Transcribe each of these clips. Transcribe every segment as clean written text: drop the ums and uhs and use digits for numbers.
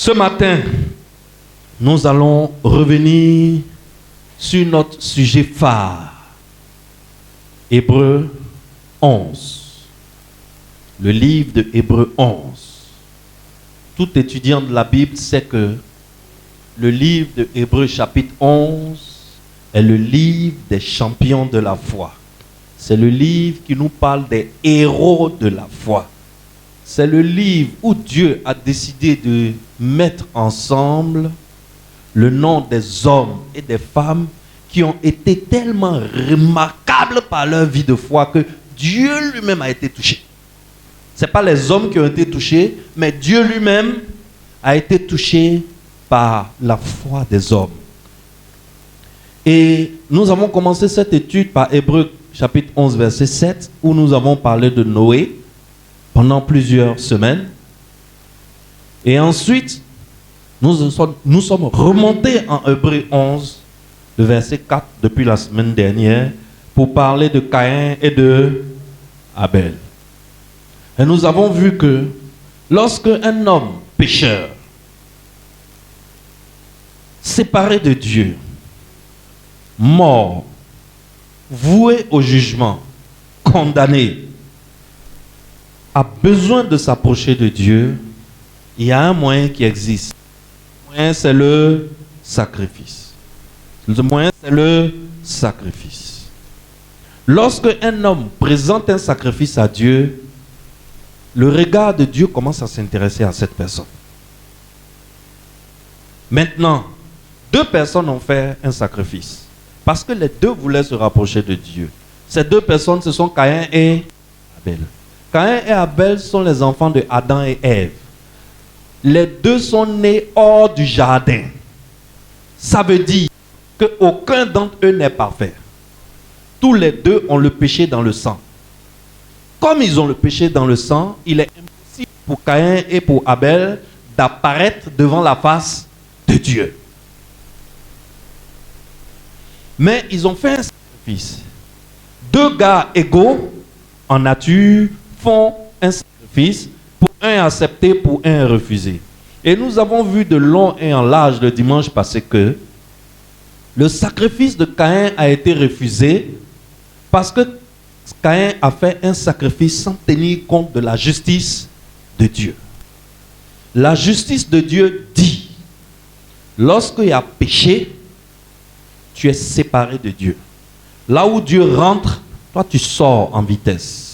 Ce matin, nous allons revenir sur notre sujet phare. Hébreux 11. Le livre de Hébreux 11. Tout étudiant de la Bible sait que le livre de Hébreux chapitre 11 est le livre des champions de la foi. C'est le livre qui nous parle des héros de la foi. C'est le livre où Dieu a décidé de mettre ensemble le nom des hommes et des femmes qui ont été tellement remarquables par leur vie de foi que Dieu lui-même a été touché. Ce n'est pas les hommes qui ont été touchés, mais Dieu lui-même a été touché par la foi des hommes. Et nous avons commencé cette étude par Hébreux chapitre 11, verset 7, où nous avons parlé de Noé pendant plusieurs semaines. Et ensuite, nous sommes remontés en Hébreux 11, le verset 4, depuis la semaine dernière, pour parler de Caïn et de Abel. Et nous avons vu que lorsque un homme pécheur, séparé de Dieu, mort, voué au jugement, condamné, a besoin de s'approcher de Dieu, il y a un moyen qui existe. Le moyen, c'est le sacrifice. Le moyen, c'est le sacrifice. Lorsque un homme présente un sacrifice à Dieu, le regard de Dieu commence à s'intéresser à cette personne. Maintenant, deux personnes ont fait un sacrifice. Parce que les deux voulaient se rapprocher de Dieu. Ces deux personnes, ce sont Caïn et Abel. Caïn et Abel sont les enfants de Adam et Ève. Les deux sont nés hors du jardin. Ça veut dire qu'aucun d'entre eux n'est parfait. Tous les deux ont le péché dans le sang. Comme ils ont le péché dans le sang, il est impossible pour Caïn et pour Abel d'apparaître devant la face de Dieu. Mais ils ont fait un sacrifice. Deux gars égaux en nature font un sacrifice, pour un accepter, pour un refuser. Et nous avons vu de long et en large le dimanche passé que le sacrifice de Caïn a été refusé parce que Caïn a fait un sacrifice sans tenir compte de la justice de Dieu. La justice de Dieu dit, lorsqu'il y a péché, tu es séparé de Dieu. Là où Dieu rentre, toi tu sors en vitesse.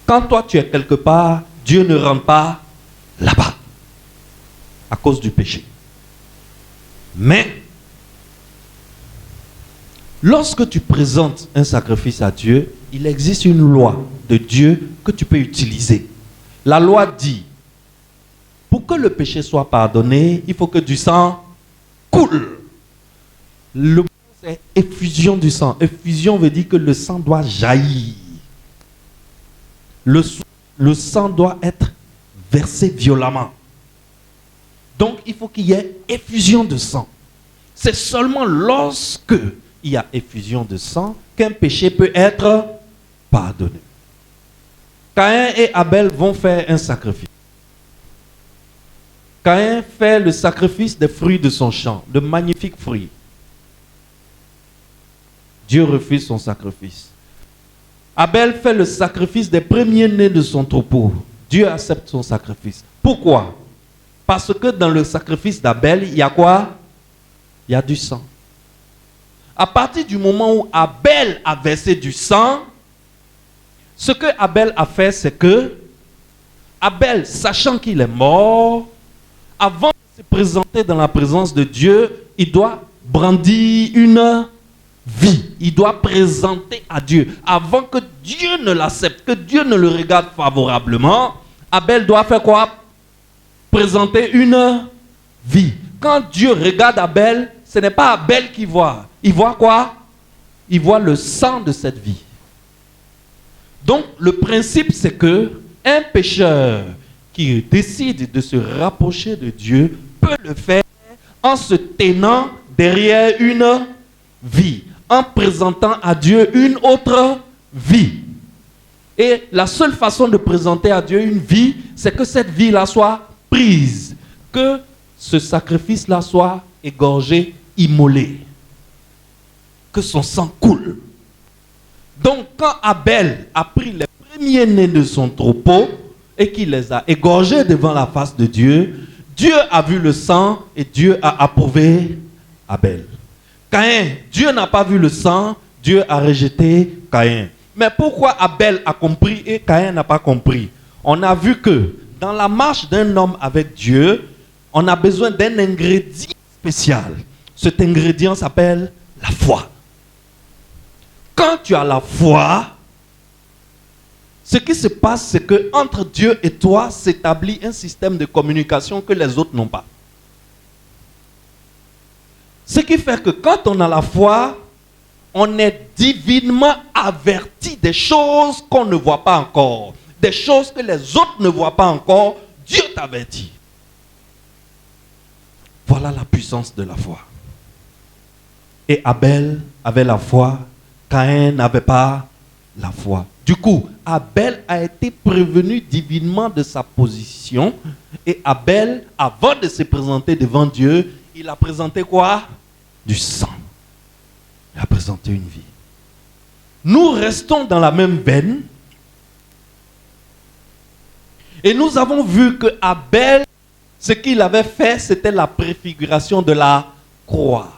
Quand toi tu es quelque part, Dieu ne rentre pas là-bas à cause du péché. Mais lorsque tu présentes un sacrifice à Dieu, il existe une loi de Dieu que tu peux utiliser. La loi dit, pour que le péché soit pardonné, il faut que du sang coule. Le mot c'est effusion du sang. Effusion veut dire que le sang doit jaillir. Le sang doit être versé violemment. Donc il faut qu'il y ait effusion de sang. C'est seulement lorsque il y a effusion de sang qu'un péché peut être pardonné. Caïn et Abel vont faire un sacrifice. Caïn fait le sacrifice des fruits de son champ, de magnifiques fruits. Dieu refuse son sacrifice. Abel fait le sacrifice des premiers-nés de son troupeau. Dieu accepte son sacrifice. Pourquoi? Parce que dans le sacrifice d'Abel, il y a quoi? Il y a du sang. À partir du moment où Abel a versé du sang, ce que Abel a fait, c'est que Abel, sachant qu'il est mort, avant de se présenter dans la présence de Dieu, il doit brandir une vie. Il doit présenter à Dieu. Avant que Dieu ne l'accepte, que Dieu ne le regarde favorablement, Abel doit faire quoi? Présenter une vie. Quand Dieu regarde Abel, ce n'est pas Abel qui voit. Il voit quoi? Il voit le sang de cette vie. Donc, le principe, c'est que un pécheur qui décide de se rapprocher de Dieu peut le faire en se tenant derrière une vie, en présentant à Dieu une autre vie. Et la seule façon de présenter à Dieu une vie, c'est que cette vie-là soit prise. que ce sacrifice-là soit égorgé, immolé. Que son sang coule. Donc, quand Abel a pris les premiers-nés de son troupeau et qu'il les a égorgés devant la face de Dieu, Dieu a vu le sang et Dieu a approuvé Abel. Caïn, Dieu n'a pas vu le sang, Dieu a rejeté Caïn. Mais pourquoi Abel a compris et Caïn n'a pas compris? On a vu que dans la marche d'un homme avec Dieu, on a besoin d'un ingrédient spécial. Cet ingrédient s'appelle la foi. Quand tu as la foi, ce qui se passe, c'est que entre Dieu et toi s'établit un système de communication que les autres n'ont pas. Ce qui fait que quand on a la foi, on est divinement averti des choses qu'on ne voit pas encore. Des choses que les autres ne voient pas encore, Dieu t'avertit. Voilà la puissance de la foi. Et Abel avait la foi, Caïn n'avait pas la foi. Du coup, Abel a été prévenu divinement de sa position. Et Abel, avant de se présenter devant Dieu, il a présenté quoi? Du sang. Il a présenté une vie. Nous restons dans la même veine. Et nous avons vu que Abel, ce qu'il avait fait, c'était la préfiguration de la croix.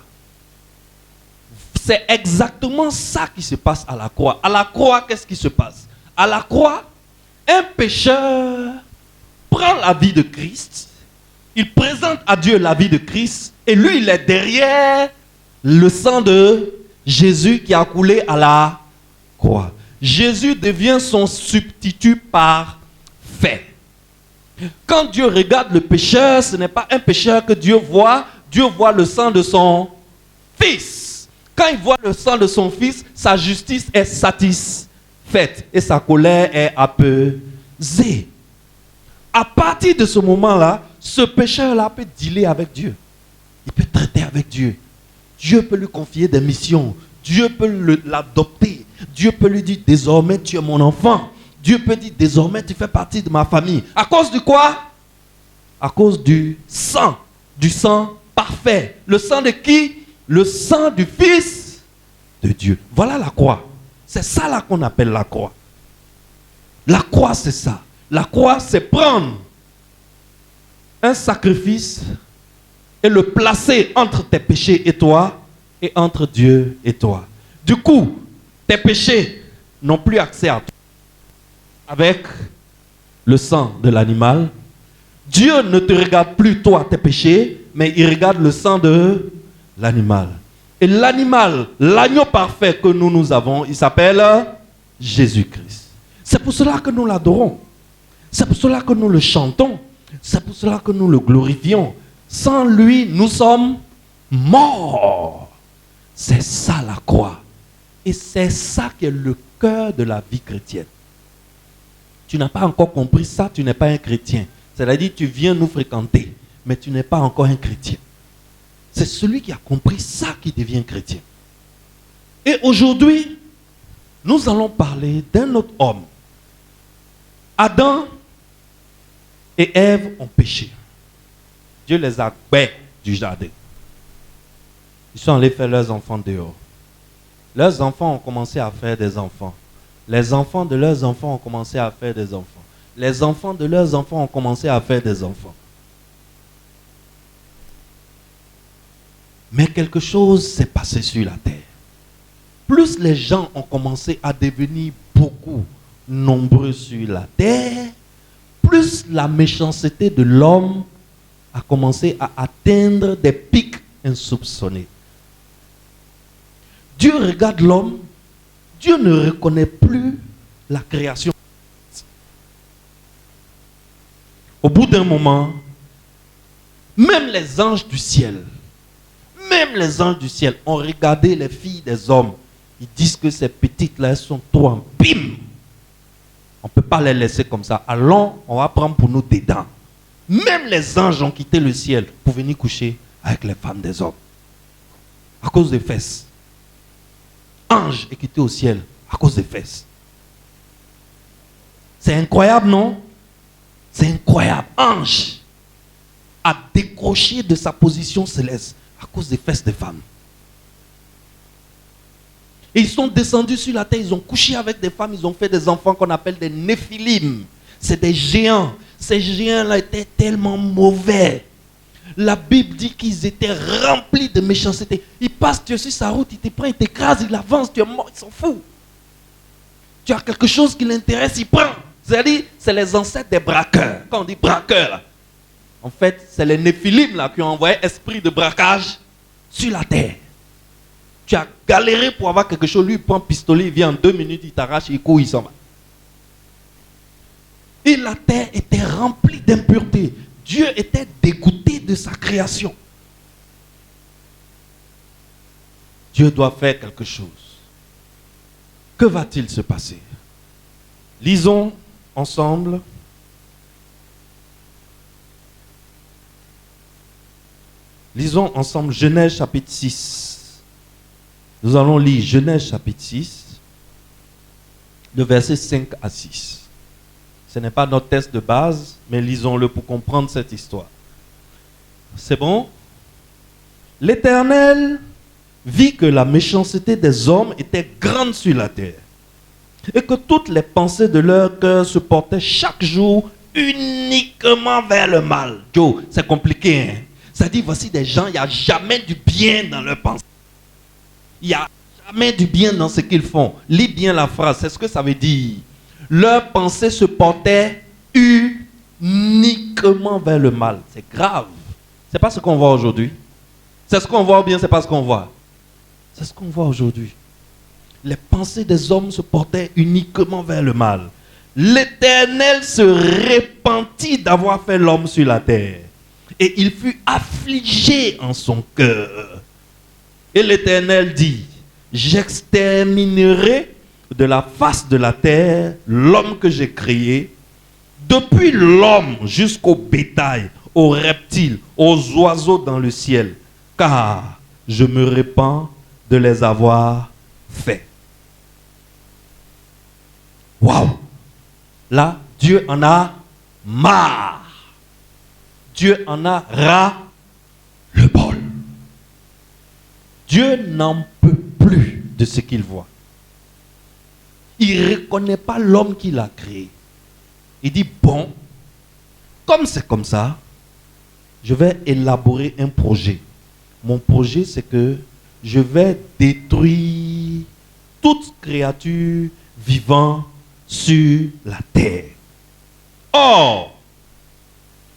C'est exactement ça qui se passe à la croix. À la croix, qu'est-ce qui se passe? À la croix, un pécheur prend la vie de Christ, il présente à Dieu la vie de Christ, et lui, il est derrière le sang de Jésus qui a coulé à la croix. Jésus devient son substitut parfait. Quand Dieu regarde le pécheur, ce n'est pas un pécheur que Dieu voit le sang de son Fils. Quand il voit le sang de son Fils, sa justice est satisfaite et sa colère est apaisée. À partir de ce moment-là, ce pécheur-là peut dealer avec Dieu. Il peut traiter avec Dieu. Dieu peut lui confier des missions. Dieu peut l'adopter. Dieu peut lui dire, désormais tu es mon enfant. Dieu peut dire, désormais tu fais partie de ma famille. À cause de quoi? À cause du sang parfait. Le sang de qui? Le sang du Fils de Dieu. Voilà la croix. C'est ça là qu'on appelle la croix. La croix, c'est ça. La croix, c'est prendre un sacrifice et le placer entre tes péchés et toi, et entre Dieu et toi. Du coup, tes péchés n'ont plus accès à toi. Avec le sang de l'animal, Dieu ne te regarde plus toi, tes péchés, mais il regarde le sang de l'animal. Et l'animal, l'agneau parfait que nous avons, il s'appelle Jésus-Christ. C'est pour cela que nous l'adorons. C'est pour cela que nous le chantons. C'est pour cela que nous le glorifions. Sans lui, nous sommes morts. C'est ça la croix. Et c'est ça qui est le cœur de la vie chrétienne. Tu n'as pas encore compris ça, tu n'es pas un chrétien. C'est-à-dire, tu viens nous fréquenter, mais tu n'es pas encore un chrétien. C'est celui qui a compris ça qui devient chrétien. Et aujourd'hui, nous allons parler d'un autre homme. Adam et Ève ont péché. Dieu les a bêts du jardin. Ils sont allés faire leurs enfants dehors. Leurs enfants ont commencé à faire des enfants. Les enfants de leurs enfants ont commencé à faire des enfants. Les enfants de leurs enfants ont commencé à faire des enfants. Mais quelque chose s'est passé sur la terre. Plus les gens ont commencé à devenir beaucoup nombreux sur la terre, plus la méchanceté de l'homme a commencé à atteindre des pics insoupçonnés. Dieu regarde l'homme, Dieu ne reconnaît plus la création. Au bout d'un moment, même les anges du ciel ont regardé les filles des hommes. Ils disent que ces petites-là, elles sont trop en bim. On ne peut pas les laisser comme ça. Allons, on va prendre pour nous des dents. Même les anges ont quitté le ciel pour venir coucher avec les femmes des hommes. À cause des fesses. Ange est quitté au ciel à cause des fesses. C'est incroyable, non? C'est incroyable. Ange. a décroché de sa position céleste à cause des fesses des femmes. Et ils sont descendus sur la terre, ils ont couché avec des femmes, ils ont fait des enfants qu'on appelle des néphilim. C'est des géants. Ces géants-là étaient tellement mauvais. La Bible dit qu'ils étaient remplis de méchanceté. Ils passent, tu es sur sa route, il te prend, il t'écrase, il avance, tu es mort, il s'en fout. Tu as quelque chose qui l'intéresse, il prend. C'est-à-dire, c'est les ancêtres des braqueurs. Quand on dit braqueurs, là, en fait, c'est les néphilim là, qui ont envoyé esprit de braquage sur la terre. Tu as galéré pour avoir quelque chose, lui il prend un pistolet, il vient en 2 minutes, il t'arrache, il court, il s'en va. Et la terre était remplie d'impureté. Dieu était dégoûté de sa création. Dieu doit faire quelque chose. Que va-t-il se passer? Lisons ensemble. Lisons ensemble Genèse chapitre 6. Nous allons lire Genèse chapitre 6, de versets 5 à 6. Ce n'est pas notre texte de base, mais lisons-le pour comprendre cette histoire. C'est bon? L'Éternel vit que la méchanceté des hommes était grande sur la terre, et que toutes les pensées de leur cœur se portaient chaque jour uniquement vers le mal. Joe, c'est compliqué, hein? Ça dit, voici des gens, il n'y a jamais du bien dans leurs pensées. Il n'y a jamais du bien dans ce qu'ils font. Lis bien la phrase, c'est ce que ça veut dire. Leurs pensées se portaient uniquement vers le mal. C'est grave. C'est pas ce qu'on voit aujourd'hui. C'est ce qu'on voit ou bien c'est pas ce qu'on voit? C'est ce qu'on voit aujourd'hui. Les pensées des hommes se portaient uniquement vers le mal. L'Éternel se repentit d'avoir fait l'homme sur la terre. Et il fut affligé en son cœur. Et l'Éternel dit, j'exterminerai de la face de la terre l'homme que j'ai créé, depuis l'homme jusqu'au bétail, aux reptiles, aux oiseaux dans le ciel, car je me répands de les avoir faits. Waouh! Là, Dieu en a marre. Dieu en a ras le bol. Dieu n'en peut plus de ce qu'il voit. Il ne reconnaît pas l'homme qu'il a créé. Il dit, bon, comme c'est comme ça, je vais élaborer un projet. Mon projet, c'est que je vais détruire toute créature vivant sur la terre. Or,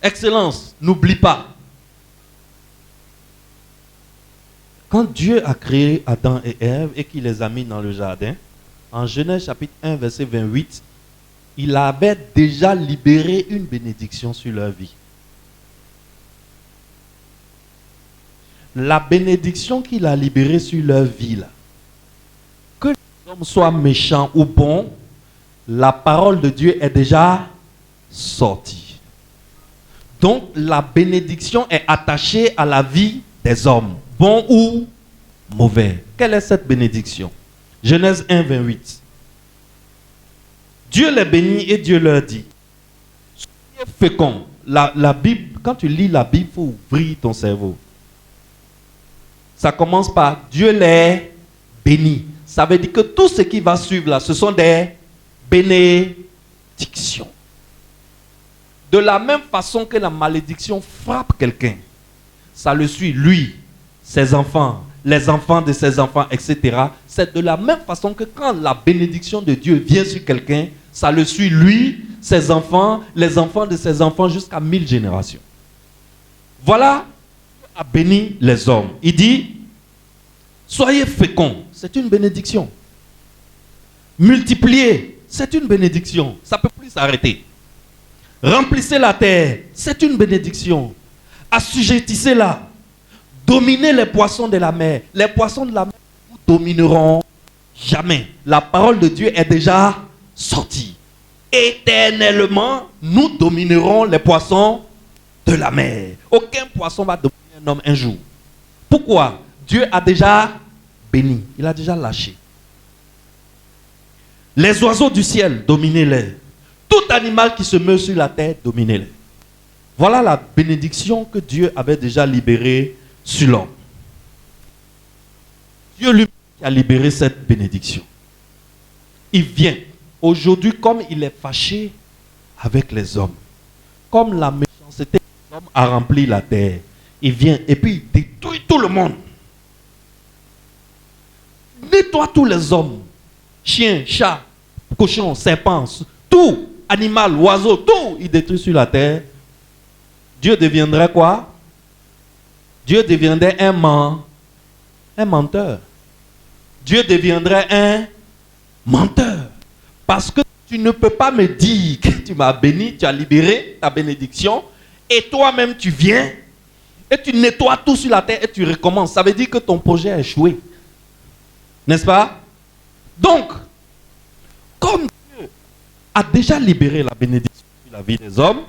Excellence, n'oublie pas. Quand Dieu a créé Adam et Ève et qu'il les a mis dans le jardin, en Genèse chapitre 1, verset 28, il avait déjà libéré une bénédiction sur leur vie. La bénédiction qu'il a libérée sur leur vie, là, que les hommes soient méchants ou bons, la parole de Dieu est déjà sortie. Donc la bénédiction est attachée à la vie des hommes, bons ou mauvais. Quelle est cette bénédiction? Genèse 1, 28. Dieu les bénit et Dieu leur dit, soyez féconds. La Bible, quand tu lis la Bible, il faut ouvrir ton cerveau. Ça commence par Dieu les bénit. Ça veut dire que tout ce qui va suivre là, ce sont des bénédictions. De la même façon que la malédiction frappe quelqu'un, ça le suit lui, ses enfants, les enfants de ses enfants, etc. C'est de la même façon que quand la bénédiction de Dieu vient sur quelqu'un, ça le suit lui, ses enfants, les enfants de ses enfants jusqu'à 1000 générations. Voilà, Dieu a béni les hommes. Il dit, soyez féconds, c'est une bénédiction. Multipliez, c'est une bénédiction. Ça ne peut plus s'arrêter. Remplissez la terre, c'est une bénédiction. Assujettissez-la. Dominez les poissons de la mer. Les poissons de la mer vous domineront jamais. La parole de Dieu est déjà sortie. Éternellement, nous dominerons les poissons de la mer. Aucun poisson va dominer un homme un jour. Pourquoi? Dieu a déjà béni. Il a déjà lâché. Les oiseaux du ciel, dominez-les. Tout animal qui se meut sur la terre, dominez-les. Voilà la bénédiction que Dieu avait déjà libérée sur l'homme. Dieu lui a libéré cette bénédiction. Il vient. Aujourd'hui, comme il est fâché avec les hommes, comme la méchanceté des hommes a rempli la terre, il vient et puis il détruit tout le monde. Nettoie tous les hommes. Chiens, chats, cochons, serpents, tout, animal, oiseau, tout, il détruit sur la terre. Dieu deviendrait quoi? Dieu deviendrait un menteur. Dieu deviendrait un menteur. Parce que tu ne peux pas me dire que tu m'as béni, tu as libéré ta bénédiction, et toi-même tu viens, et tu nettoies tout sur la terre, et tu recommences. Ça veut dire que ton projet a échoué. N'est-ce pas? Donc, comme Dieu a déjà libéré la bénédiction sur la vie des hommes,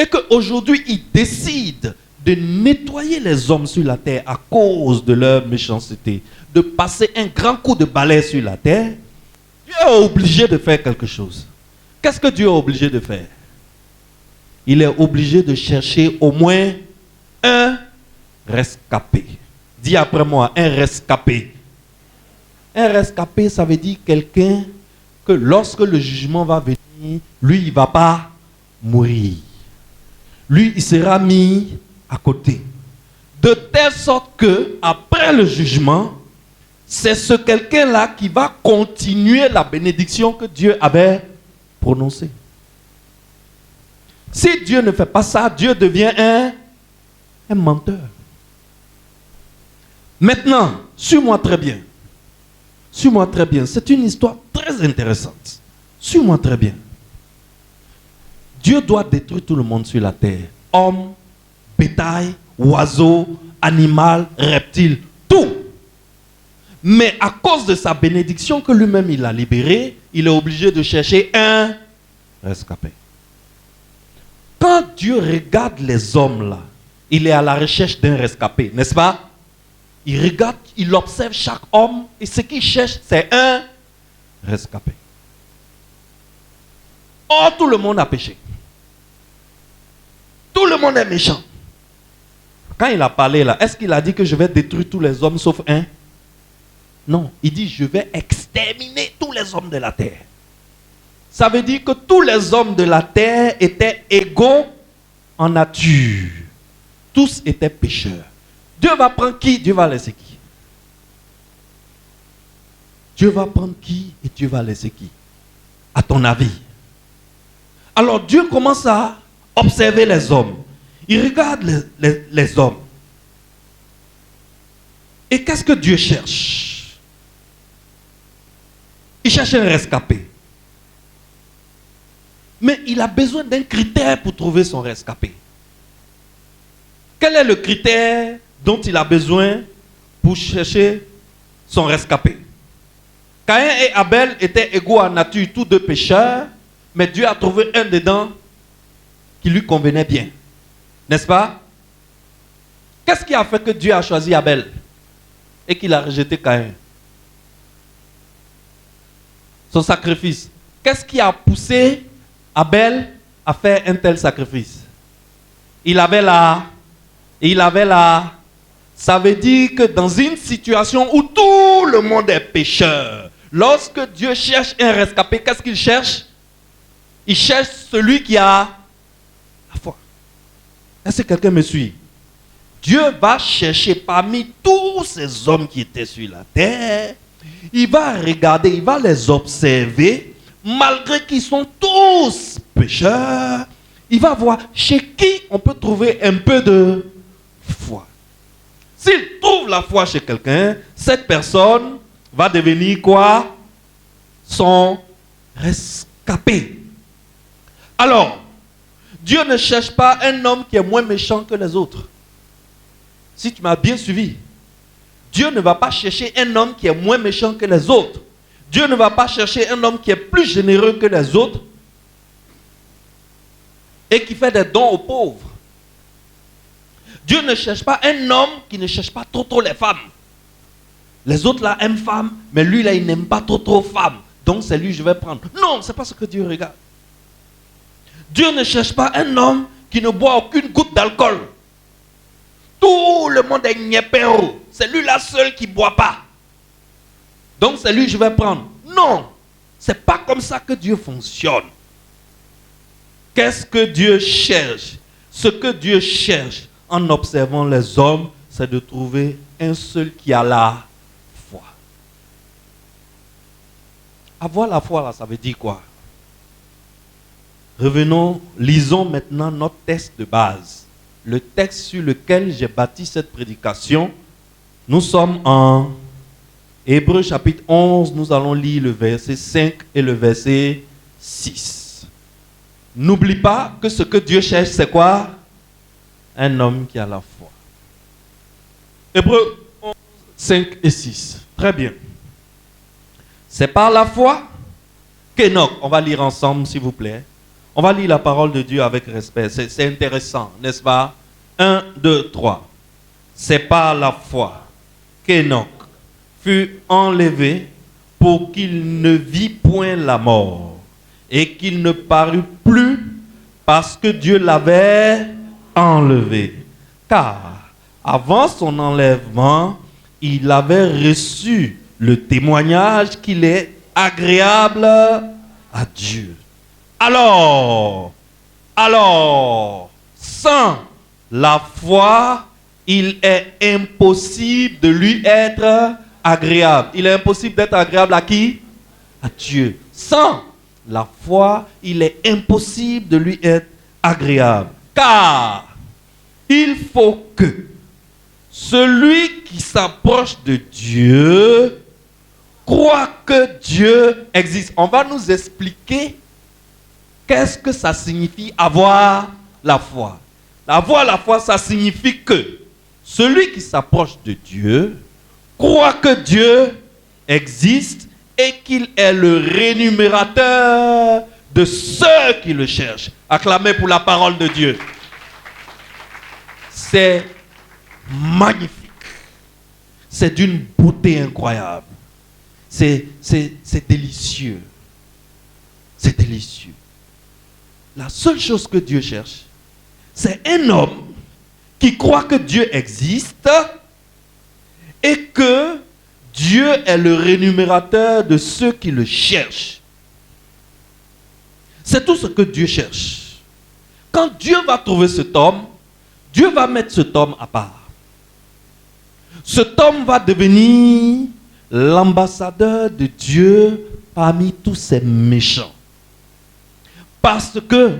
et qu'aujourd'hui il décide de nettoyer les hommes sur la terre à cause de leur méchanceté, de passer un grand coup de balai sur la terre, Dieu est obligé de faire quelque chose. Qu'est-ce que Dieu est obligé de faire? Il est obligé de chercher au moins un rescapé. Dis après moi, un rescapé. Un rescapé, ça veut dire quelqu'un que lorsque le jugement va venir, lui, il ne va pas mourir. Lui, il sera mis à côté. De telle sorte que, après le jugement, c'est ce quelqu'un-là qui va continuer la bénédiction que Dieu avait prononcée. Si Dieu ne fait pas ça, Dieu devient un menteur. Maintenant, suis-moi très bien. Suis-moi très bien. C'est une histoire très intéressante. Suis-moi très bien. Dieu doit détruire tout le monde sur la terre. Hommes, bétail, oiseaux, animaux, reptiles, tout. Mais à cause de sa bénédiction que lui-même il a libérée, il est obligé de chercher un rescapé. Quand Dieu regarde les hommes là, il est à la recherche d'un rescapé, n'est-ce pas? Il regarde, il observe chaque homme et ce qu'il cherche, c'est un rescapé. Or, tout le monde a péché. Tout le monde est méchant. Quand il a parlé là, est-ce qu'il a dit que je vais détruire tous les hommes sauf un? Non, il dit je vais exterminer tous les hommes de la terre. Ça veut dire que tous les hommes de la terre étaient égaux en nature. Tous étaient pécheurs. Dieu va prendre qui? Dieu va laisser qui? Dieu va prendre qui et Dieu va laisser qui? À ton avis? Alors Dieu commence à observer les hommes. Il regarde les hommes. Et qu'est-ce que Dieu cherche? Il cherche un rescapé. Mais il a besoin d'un critère pour trouver son rescapé. Quel est le critère dont il a besoin pour chercher son rescapé? Caïn et Abel étaient égaux en nature, tous deux pécheurs, mais Dieu a trouvé un dedans qui lui convenait bien. N'est-ce pas? Qu'est-ce qui a fait que Dieu a choisi Abel et qu'il a rejeté Caïn? Son sacrifice. Qu'est-ce qui a poussé Abel à faire un tel sacrifice? Il avait la... Ça veut dire que dans une situation où tout le monde est pécheur, lorsque Dieu cherche un rescapé, qu'est-ce qu'il cherche? Il cherche celui qui a la foi. Est-ce que quelqu'un me suit? Dieu va chercher parmi tous ces hommes qui étaient sur la terre. Il va regarder, il va les observer, malgré qu'ils sont tous pécheurs. Il va voir chez qui on peut trouver un peu de foi. S'il trouve la foi chez quelqu'un, cette personne va devenir quoi? Son rescapé. Alors, Dieu ne cherche pas un homme qui est moins méchant que les autres. Si tu m'as bien suivi, Dieu ne va pas chercher un homme qui est moins méchant que les autres. Dieu ne va pas chercher un homme qui est plus généreux que les autres et qui fait des dons aux pauvres. Dieu ne cherche pas un homme qui ne cherche pas trop les femmes. Les autres là aiment femmes, mais lui là il n'aime pas trop femmes. Donc c'est lui que je vais prendre. Non, c'est pas ce que Dieu regarde. Dieu ne cherche pas un homme qui ne boit aucune goutte d'alcool. Tout le monde est niépéro. C'est lui la seule qui ne boit pas. Donc c'est lui que je vais prendre. Non, c'est pas comme ça que Dieu fonctionne. Qu'est-ce que Dieu cherche? Ce que Dieu cherche en observant les hommes, c'est de trouver un seul qui a la foi. Avoir la foi, là, ça veut dire quoi? Revenons, lisons maintenant notre texte de base. Le texte sur lequel j'ai bâti cette prédication. Nous sommes en Hébreux chapitre 11, nous allons lire le verset 5 et le verset 6. N'oublie pas que ce que Dieu cherche, c'est quoi? Un homme qui a la foi. Hébreux 11, 5 et 6. Très bien. C'est par la foi qu'Enoch, on va lire ensemble s'il vous plaît. On va lire la parole de Dieu avec respect. C'est intéressant, n'est-ce pas? 1, 2, 3. C'est par la foi qu'Enoch fut enlevé pour qu'il ne vit point la mort et qu'il ne parut plus parce que Dieu l'avait enlevé. Car avant son enlèvement, il avait reçu le témoignage qu'il est agréable à Dieu. Alors, sans la foi, il est impossible de lui être agréable. Il est impossible d'être agréable à qui? À Dieu. Sans la foi, il est impossible de lui être agréable. Car il faut que celui qui s'approche de Dieu croit que Dieu existe. On va nous expliquer qu'est-ce que ça signifie avoir la foi. Avoir la foi, ça signifie que celui qui s'approche de Dieu croit que Dieu existe et qu'il est le rémunérateur de ceux qui le cherchent. Acclamez pour la parole de Dieu. C'est magnifique. C'est d'une beauté incroyable. C'est délicieux. C'est délicieux. La seule chose que Dieu cherche, c'est un homme qui croit que Dieu existe et que Dieu est le rémunérateur de ceux qui le cherchent. C'est tout ce que Dieu cherche. Quand Dieu va trouver cet homme, Dieu va mettre cet homme à part. Cet homme va devenir l'ambassadeur de Dieu parmi tous ces méchants. Parce que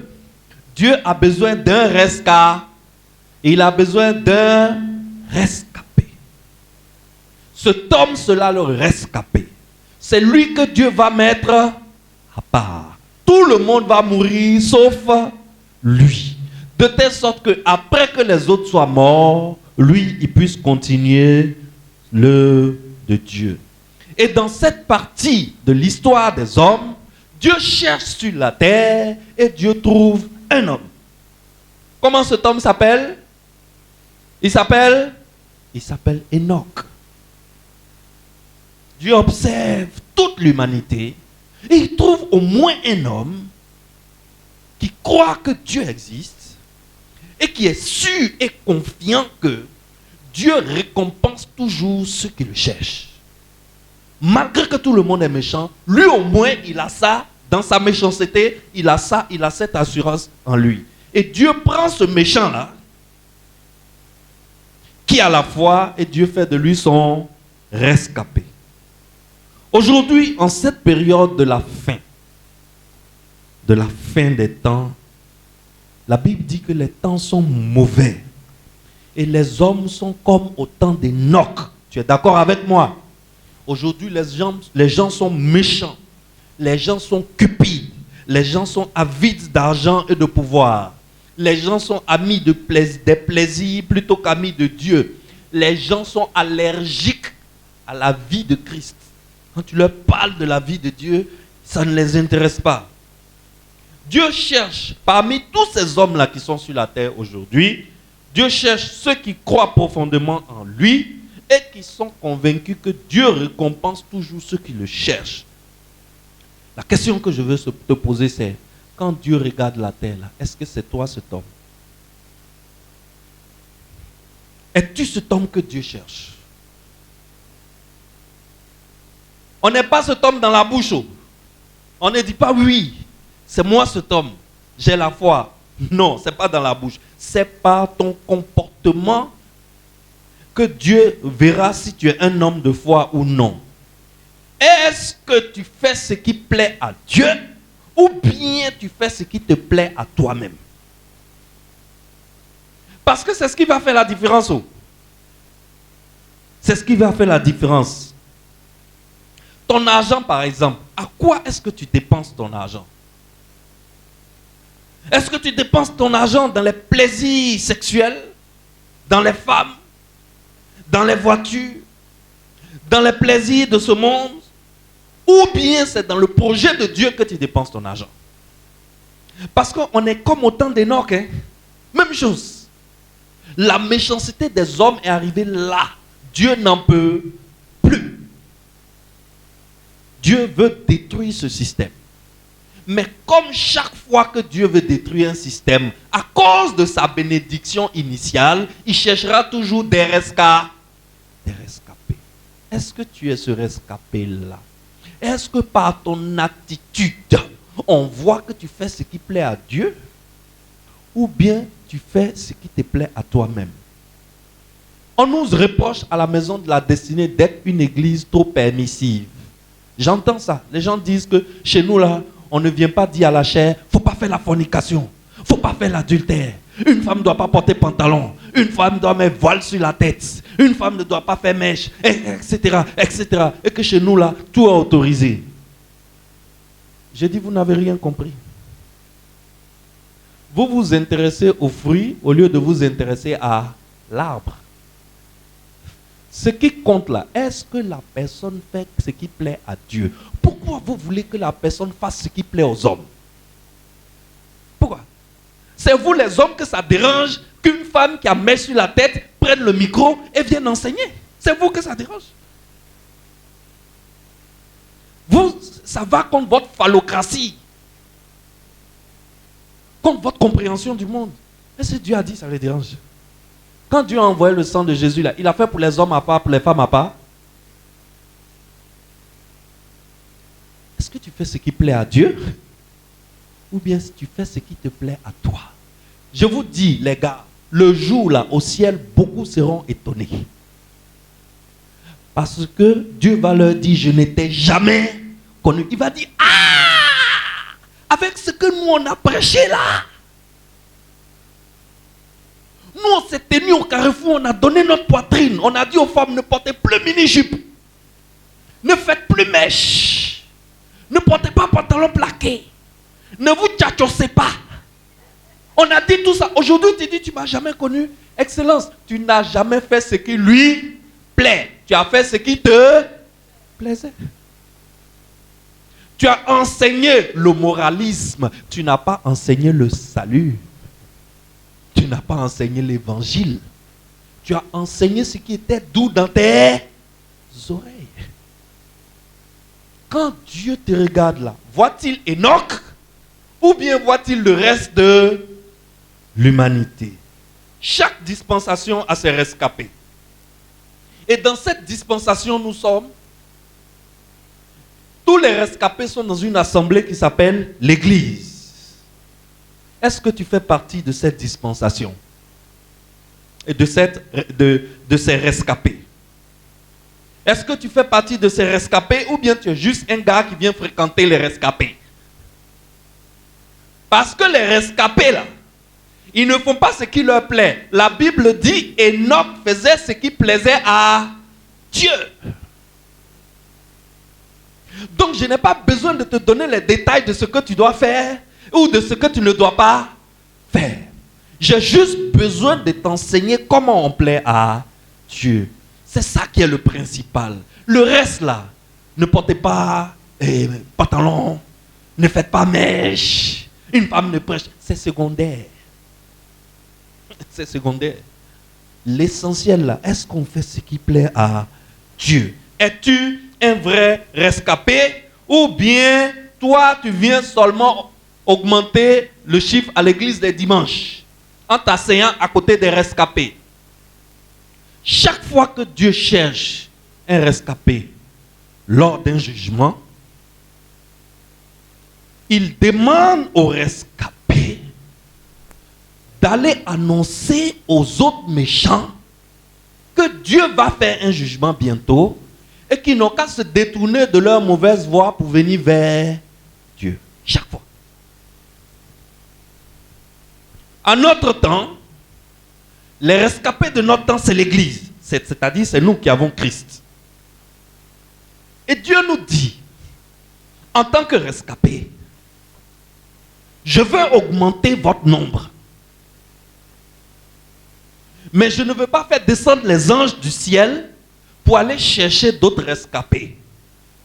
Dieu a besoin d'un rescapé. Il a besoin d'un rescapé. Cet homme, cela le rescapé. C'est lui que Dieu va mettre à part. Tout le monde va mourir sauf lui. De telle sorte que après que les autres soient morts, lui, il puisse continuer l'œuvre de Dieu. Et dans cette partie de l'histoire des hommes, Dieu cherche sur la terre et Dieu trouve un homme. Comment cet homme s'appelle? Il s'appelle Enoch. Dieu observe toute l'humanité et il trouve au moins un homme qui croit que Dieu existe et qui est sûr et confiant que Dieu récompense toujours ceux qui le cherchent. Malgré que tout le monde est méchant, lui au moins il a ça dans sa méchanceté, il a cette assurance en lui. Et Dieu prend ce méchant-là qui a la foi et Dieu fait de lui son rescapé. Aujourd'hui, en cette période de la fin des temps, la Bible dit que les temps sont mauvais et les hommes sont comme au temps d'Enoch. Tu es d'accord avec moi? Aujourd'hui, les gens sont méchants, les gens sont cupides, les gens sont avides d'argent et de pouvoir. Les gens sont amis des plaisirs plutôt qu'amis de Dieu. Les gens sont allergiques à la vie de Christ. Quand tu leur parles de la vie de Dieu, ça ne les intéresse pas. Dieu cherche, parmi tous ces hommes-là qui sont sur la terre aujourd'hui, Dieu cherche ceux qui croient profondément en lui et qui sont convaincus que Dieu récompense toujours ceux qui le cherchent. La question que je veux te poser, c'est, quand Dieu regarde la terre, là, est-ce que c'est toi cet homme? Es-tu cet homme que Dieu cherche? On n'est pas cet homme dans la bouche. On ne dit pas oui, c'est moi cet homme, j'ai la foi. Non, ce n'est pas dans la bouche. C'est par ton comportement que Dieu verra si tu es un homme de foi ou non. Est-ce que tu fais ce qui plaît à Dieu ou bien tu fais ce qui te plaît à toi-même? Parce que c'est ce qui va faire la différence. C'est ce qui va faire la différence. Ton argent, par exemple, à quoi est-ce que tu dépenses ton argent? Est-ce que tu dépenses ton argent dans les plaisirs sexuels, dans les femmes, dans les voitures, dans les plaisirs de ce monde? Ou bien c'est dans le projet de Dieu que tu dépenses ton argent? Parce qu'on est comme au temps d'Enoch, hein? Même chose. La méchanceté des hommes est arrivée là. Dieu n'en peut plus. Dieu veut détruire ce système. Mais comme chaque fois que Dieu veut détruire un système, à cause de sa bénédiction initiale, il cherchera toujours des rescapés. Est-ce que tu es ce rescapé-là? Est-ce que par ton attitude, on voit que tu fais ce qui plaît à Dieu? Ou bien tu fais ce qui te plaît à toi-même? On nous reproche à la maison de la destinée d'être une église trop permissive. J'entends ça. Les gens disent que chez nous là, on ne vient pas dire à la chair, il ne faut pas faire la fornication, il ne faut pas faire l'adultère. Une femme ne doit pas porter pantalon, une femme doit mettre voile sur la tête, une femme ne doit pas faire mèche, etc., etc. Et que chez nous là, tout est autorisé. J'ai dit, vous n'avez rien compris. Vous vous intéressez aux fruits au lieu de vous intéresser à l'arbre. Ce qui compte là, est-ce que la personne fait ce qui plaît à Dieu? Pourquoi vous voulez que la personne fasse ce qui plaît aux hommes? Pourquoi? C'est vous les hommes que ça dérange qu'une femme qui a mèche sur la tête prenne le micro et vienne enseigner. C'est vous que ça dérange. Vous, ça va contre votre phallocratie, contre votre compréhension du monde. Et si Dieu a dit, ça les dérange. Quand Dieu a envoyé le sang de Jésus là, il a fait pour les hommes à part, pour les femmes à part. Est-ce que tu fais ce qui plaît à Dieu? Ou bien tu fais ce qui te plaît à toi? Je vous dis, les gars, le jour là, au ciel, beaucoup seront étonnés. Parce que Dieu va leur dire, je n'étais jamais connu. Il va dire, ah, avec ce que nous on a prêché là. Nous, on s'est tenus au carrefour, on a donné notre poitrine. On a dit aux femmes, ne portez plus mini-jupe. Ne faites plus mèche. Ne portez pas pantalon plaqué. Ne vous tchatchossez pas. On a dit tout ça. Aujourd'hui, tu dis, tu ne m'as jamais connu. Excellence, tu n'as jamais fait ce qui lui plaît. Tu as fait ce qui te plaisait. Tu as enseigné le moralisme. Tu n'as pas enseigné le salut. Tu n'as pas enseigné l'évangile. Tu as enseigné ce qui était doux dans tes oreilles. Quand Dieu te regarde là, voit-il Enoch ou bien voit-il le reste de l'humanité? Chaque dispensation a ses rescapés. Et dans cette dispensation, nous sommes. Tous les rescapés sont dans une assemblée qui s'appelle l'Église. Est-ce que tu fais partie de cette dispensation et de ces rescapés? Est-ce que tu fais partie de ces rescapés ou bien tu es juste un gars qui vient fréquenter les rescapés? Parce que les rescapés là, ils ne font pas ce qui leur plaît. La Bible dit, Enoch faisait ce qui plaisait à Dieu. Donc je n'ai pas besoin de te donner les détails de ce que tu dois faire ou de ce que tu ne dois pas faire. J'ai juste besoin de t'enseigner comment on plaît à Dieu. C'est ça qui est le principal. Le reste là, ne portez pas pantalon, ne faites pas mèche, une femme ne prêche, c'est secondaire. C'est secondaire. L'essentiel là, est-ce qu'on fait ce qui plaît à Dieu? Es-tu un vrai rescapé ou bien toi tu viens seulement augmenter le chiffre à l'église des dimanches en t'asseyant à côté des rescapés? Chaque fois que Dieu cherche un rescapé lors d'un jugement, il demande au rescapé d'aller annoncer aux autres méchants que Dieu va faire un jugement bientôt et qu'ils n'ont qu'à se détourner de leur mauvaise voie pour venir vers Dieu. Chaque fois. En notre temps, les rescapés de notre temps, c'est l'Église. C'est-à-dire, c'est nous qui avons Christ. Et Dieu nous dit, en tant que rescapés, je veux augmenter votre nombre. Mais je ne veux pas faire descendre les anges du ciel pour aller chercher d'autres rescapés.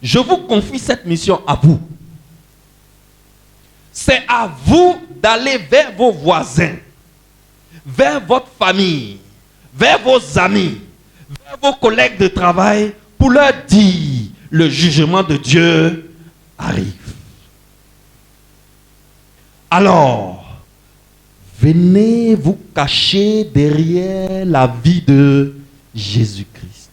Je vous confie cette mission à vous. C'est à vous d'aller vers vos voisins, vers votre famille, vers vos amis, vers vos collègues de travail pour leur dire le jugement de Dieu arrive. Alors, venez vous cacher derrière la vie de Jésus-Christ.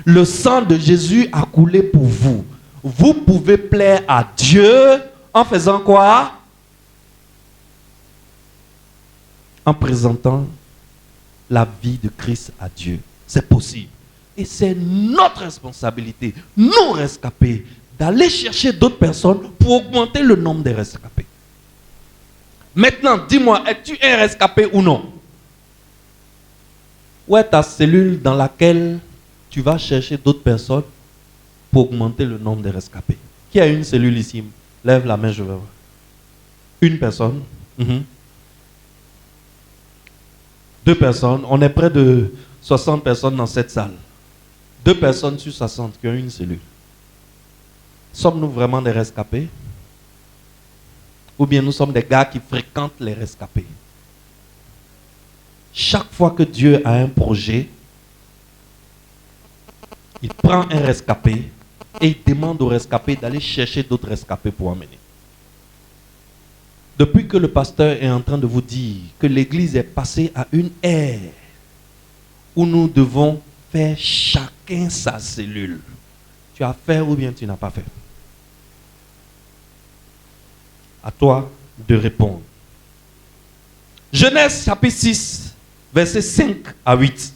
Le sang de Jésus a coulé pour vous. Vous pouvez plaire à Dieu en faisant quoi? En présentant la vie de Christ à Dieu. C'est possible. Et c'est notre responsabilité, nous rescapés, d'aller chercher d'autres personnes pour augmenter le nombre des rescapés. Maintenant, dis-moi, es-tu un rescapé ou non? Où est ta cellule dans laquelle tu vas chercher d'autres personnes pour augmenter le nombre de rescapés? Qui a une cellule ici? Lève la main, je vais voir. Une personne. Deux personnes. On est près de 60 personnes dans cette salle. 2 personnes sur 60 qui ont une cellule. Sommes-nous vraiment des rescapés? Ou bien nous sommes des gars qui fréquentent les rescapés? Chaque fois que Dieu a un projet, il prend un rescapé et il demande au rescapé d'aller chercher d'autres rescapés pour emmener. Depuis que le pasteur est en train de vous dire que l'église est passée à une ère où nous devons faire chacun sa cellule, tu as fait ou bien tu n'as pas fait? À toi de répondre. Genèse chapitre 6, versets 5 à 8.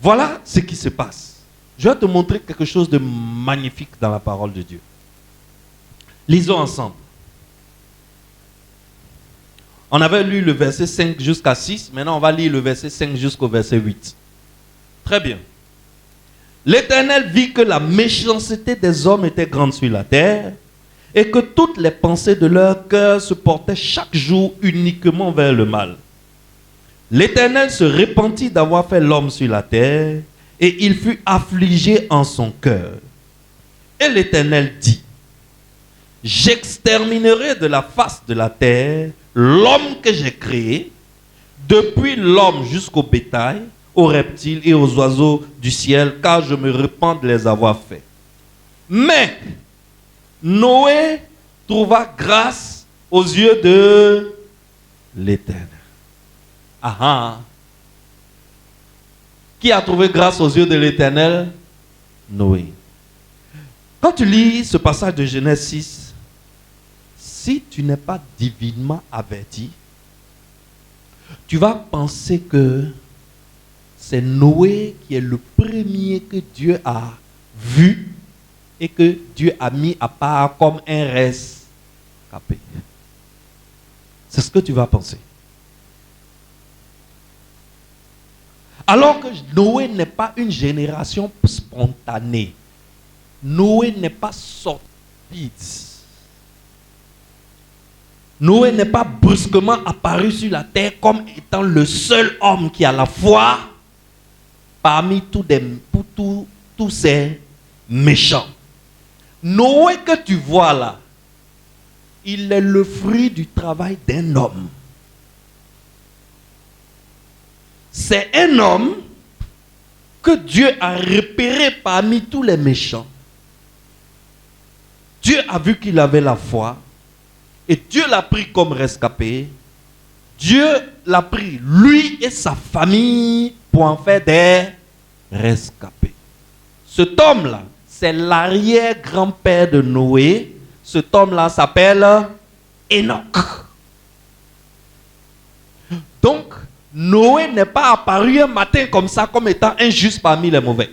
Voilà ce qui se passe. Je vais te montrer quelque chose de magnifique dans la parole de Dieu. Lisons ensemble. On avait lu le verset 5 jusqu'à 6. Maintenant, on va lire le verset 5 jusqu'au verset 8. Très bien. L'Éternel vit que la méchanceté des hommes était grande sur la terre et que toutes les pensées de leur cœur se portaient chaque jour uniquement vers le mal. L'Éternel se repentit d'avoir fait l'homme sur la terre et il fut affligé en son cœur. Et l'Éternel dit, j'exterminerai de la face de la terre l'homme que j'ai créé, depuis l'homme jusqu'au bétail, aux reptiles et aux oiseaux du ciel, car je me repens de les avoir faits. Mais Noé trouva grâce aux yeux de l'Éternel. Ah ah. Qui a trouvé grâce aux yeux de l'Éternel? Noé. Quand tu lis ce passage de Genèse 6, si tu n'es pas divinement averti, tu vas penser que c'est Noé qui est le premier que Dieu a vu et que Dieu a mis à part comme un rescapé. C'est ce que tu vas penser. Alors que Noé n'est pas une génération spontanée. Noé n'est pas sorti. Noé n'est pas brusquement apparu sur la terre comme étant le seul homme qui a la foi parmi tous ces méchants. Noé que tu vois là, il est le fruit du travail d'un homme. C'est un homme que Dieu a repéré parmi tous les méchants. Dieu a vu qu'il avait la foi et Dieu l'a pris comme rescapé. Dieu l'a pris, lui et sa famille, pour en faire des rescapés. Cet homme-là, c'est l'arrière-grand-père de Noé. Cet homme-là s'appelle Enoch. Donc, Noé n'est pas apparu un matin comme ça, comme étant un juste parmi les mauvais.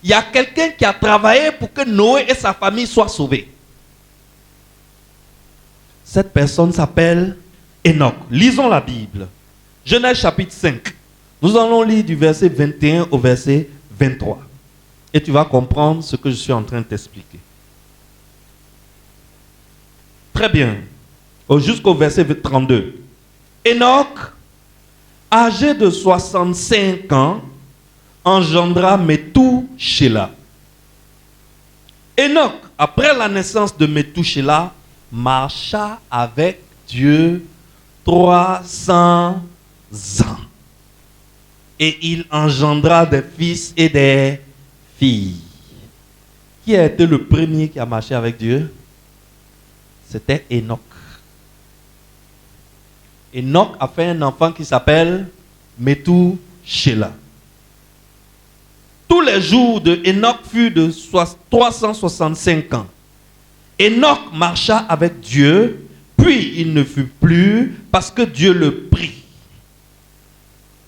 Il y a quelqu'un qui a travaillé pour que Noé et sa famille soient sauvés. Cette personne s'appelle Enoch. Lisons la Bible. Genèse chapitre 5. Nous allons lire du verset 21 au verset 23. Et tu vas comprendre ce que je suis en train de t'expliquer. Très bien. Jusqu'au verset 32. Enoch, âgé de 65 ans, engendra Methushélah. Enoch, après la naissance de Methushélah, marcha avec Dieu 300 ans. Et il engendra des fils et des filles. Qui a été le premier qui a marché avec Dieu? C'était Enoch. Enoch a fait un enfant qui s'appelle Methushélah. Tous les jours de Enoch furent de 365 ans. Enoch marcha avec Dieu, puis il ne fut plus parce que Dieu le prit.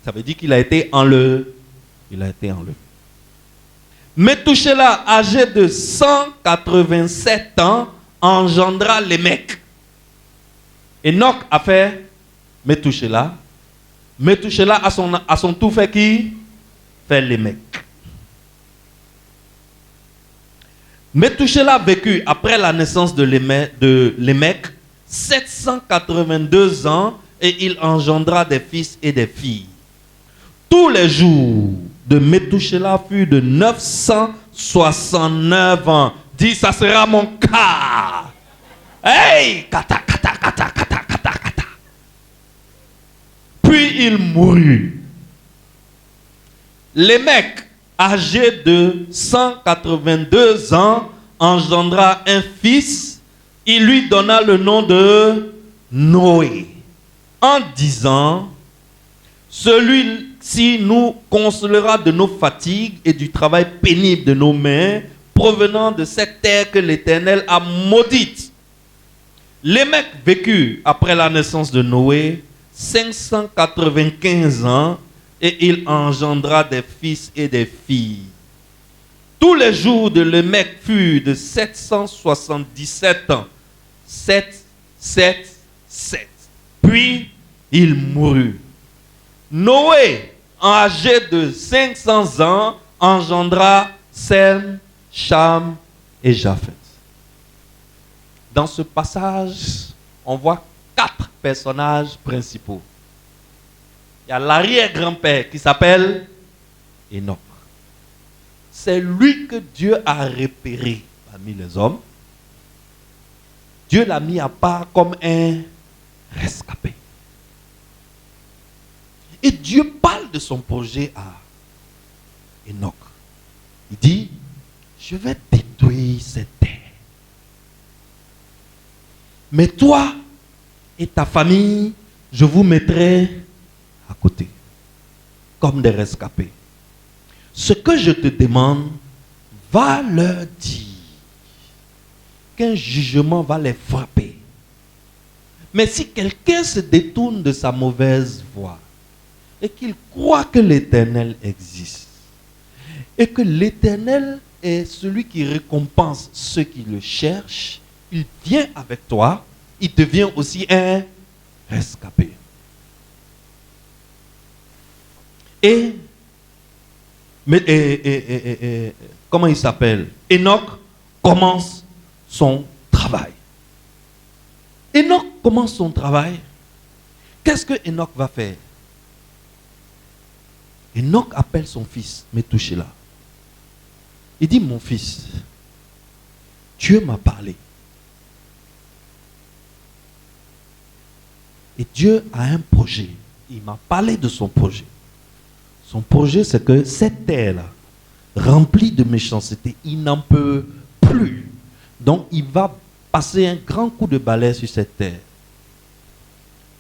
Ça veut dire qu'il a été enlevé. Il a été enlevé. Methushélah, âgé de 187 ans, engendra Lémec. Enoch a fait Methushélah. Methushélah à son tour fait qui? Fait Lémec. Methushélah vécut après la naissance de Lémec 782 ans et il engendra des fils et des filles. Tous les jours de Methushélah furent de 969 ans. Dis, ça sera mon cas. Hey! Kata, kata, kata, kata, kata, kata. Puis il mourut. Lémec, âgé de 182 ans, engendra un fils. Il lui donna le nom de Noé, en disant: celui-ci nous consolera de nos fatigues et du travail pénible de nos mains, provenant de cette terre que l'Éternel a maudite. Lémec vécut après la naissance de Noé 595 ans et il engendra des fils et des filles. Tous les jours de Lémec furent de 777 ans. 7. Puis il mourut. Noé, âgé de 500 ans, engendra Sem, Cham et Japheth. Dans ce passage, on voit 4 personnages principaux. Il y a l'arrière-grand-père qui s'appelle Enoch. C'est lui que Dieu a repéré parmi les hommes. Dieu l'a mis à part comme un rescapé. Et Dieu parle de son projet à Enoch. Il dit: je vais détruire cette terre. Mais toi et ta famille, je vous mettrai à côté, comme des rescapés. Ce que je te demande, va leur dire qu'un jugement va les frapper. Mais si quelqu'un se détourne de sa mauvaise voie et qu'il croit que l'Éternel existe et que l'Éternel est celui qui récompense ceux qui le cherchent, il vient avec toi, il devient aussi un rescapé. Comment il s'appelle? Enoch commence son travail. Enoch commence son travail. Qu'est-ce que Enoch va faire? Enoch appelle son fils, Methushélah. Il dit: mon fils, Dieu m'a parlé. Et Dieu a un projet. Il m'a parlé de son projet. Son projet, c'est que cette terre-là, remplie de méchanceté, il n'en peut plus. Donc, il va passer un grand coup de balai sur cette terre.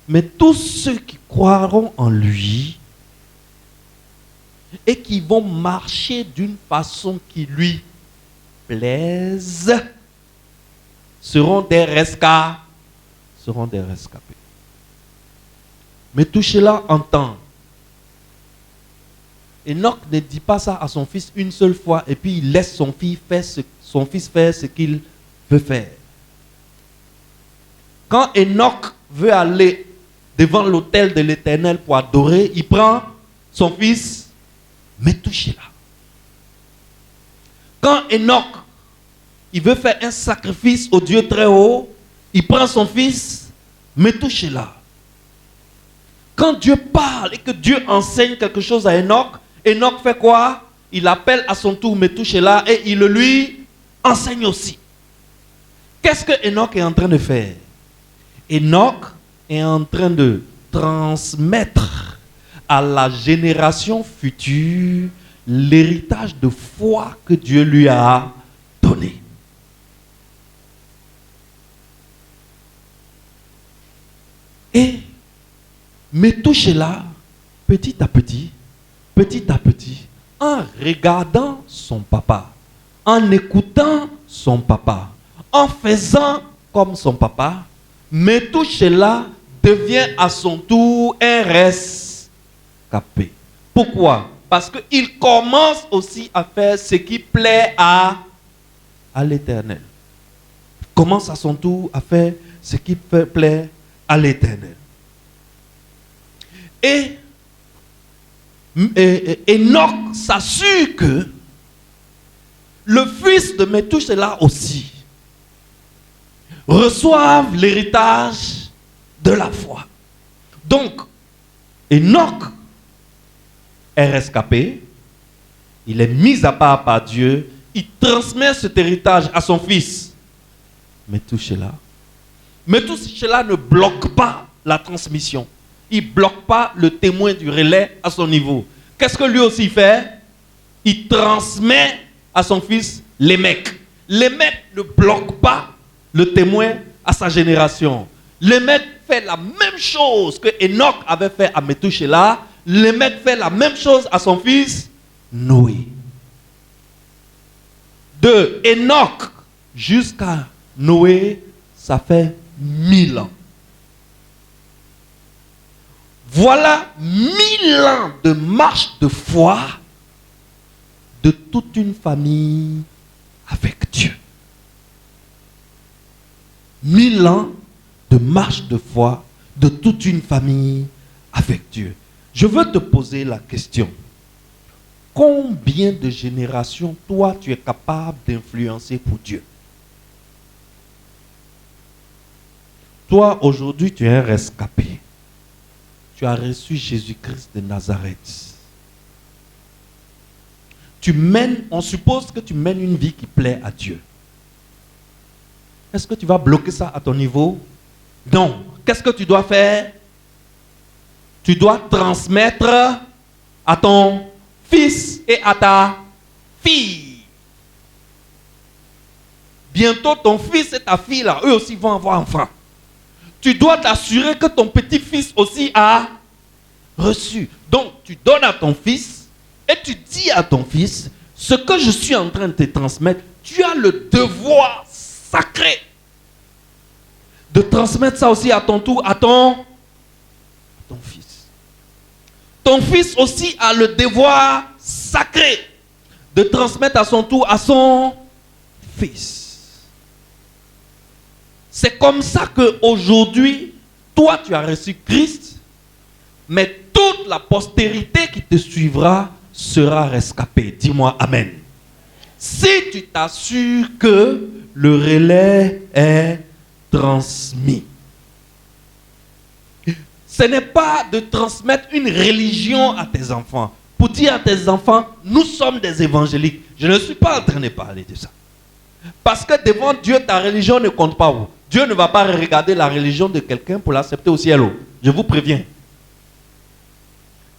Mais tous ceux qui croiront en lui et qui vont marcher d'une façon qui lui plaise seront des rescapés. Métouchéla entend. Enoch ne dit pas ça à son fils une seule fois et puis il laisse son fils faire ce qu'il veut faire. Quand Enoch veut aller devant l'autel de l'Éternel pour adorer, il prend son fils Métouchéla. Quand Enoch il veut faire un sacrifice au Dieu très haut, il prend son fils Métouchéla. Quand Dieu parle et que Dieu enseigne quelque chose à Enoch, Enoch fait quoi? Il appelle à son tour Métouchéla et il le lui enseigne aussi. Qu'est-ce que Enoch est en train de faire? Enoch est en train de transmettre à la génération future l'héritage de foi que Dieu lui a donné. Et Métouchéla, petit à petit, en regardant son papa, en écoutant son papa, en faisant comme son papa, Métouchéla devient à son tour un rescapé. Pourquoi? Parce qu'il commence aussi à faire ce qui plaît à l'Éternel. Il commence à son tour à faire ce qui plaît à l'Éternel. Et Enoch s'assure que le fils de Métouchéla aussi reçoive l'héritage de la foi. Donc, Enoch est rescapé, il est mis à part par Dieu, il transmet cet héritage à son fils Métouchéla. Métouchéla ne bloque pas la transmission. Il ne bloque pas le témoin du relais à son niveau. Qu'est-ce que lui aussi fait? Il transmet à son fils Lémec. Lémec ne bloque pas le témoin à sa génération. Lémec fait la même chose que Enoch avait fait à Métouchéla. Lémec fait la même chose à son fils Noé. De Enoch jusqu'à Noé, ça fait 1000 ans. Voilà 1000 ans de marche de foi de toute une famille avec Dieu. 1000 ans de marche de foi de toute une famille avec Dieu. Je veux te poser la question. Combien de générations, toi, tu es capable d'influencer pour Dieu? Toi, aujourd'hui, tu es un rescapé. Tu as reçu Jésus-Christ de Nazareth. On suppose que tu mènes une vie qui plaît à Dieu. Est-ce que tu vas bloquer ça à ton niveau? Non. Qu'est-ce que tu dois faire? Tu dois transmettre à ton fils et à ta fille. Bientôt, ton fils et ta fille, là, eux aussi vont avoir enfant. Tu dois t'assurer que ton petit-fils aussi a reçu. Donc, tu donnes à ton fils et tu dis à ton fils, ce que je suis en train de te transmettre, tu as le devoir sacré de transmettre ça aussi à ton tour, à ton fils. Ton fils aussi a le devoir sacré de transmettre à son tour à son fils. C'est comme ça qu'aujourd'hui, toi tu as reçu Christ, mais toute la postérité qui te suivra sera rescapée. Dis-moi Amen. Si tu t'assures que le relais est transmis. Ce n'est pas de transmettre une religion à tes enfants. Pour dire à tes enfants, nous sommes des évangéliques. Je ne suis pas en train de parler de ça. Parce que devant Dieu, ta religion ne compte pas. Dieu ne va pas regarder la religion de quelqu'un pour l'accepter au ciel. Je vous préviens.